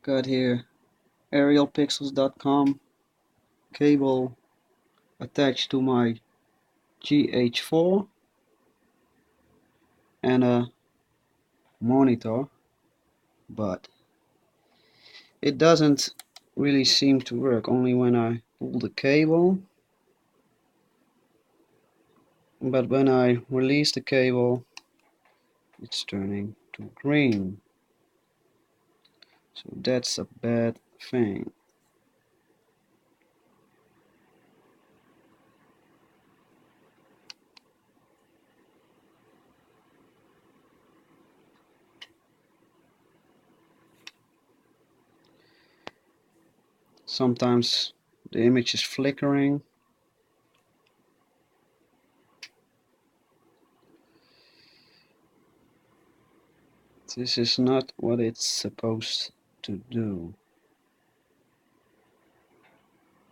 Got here aerialpixels.com cable attached to my GH4 and a monitor, but it doesn't really seem to work, only when I pull the cable. But when I release the cable, it's turning to green. So that's a bad thing. Sometimes the image is flickering. This is not what it's supposed to do.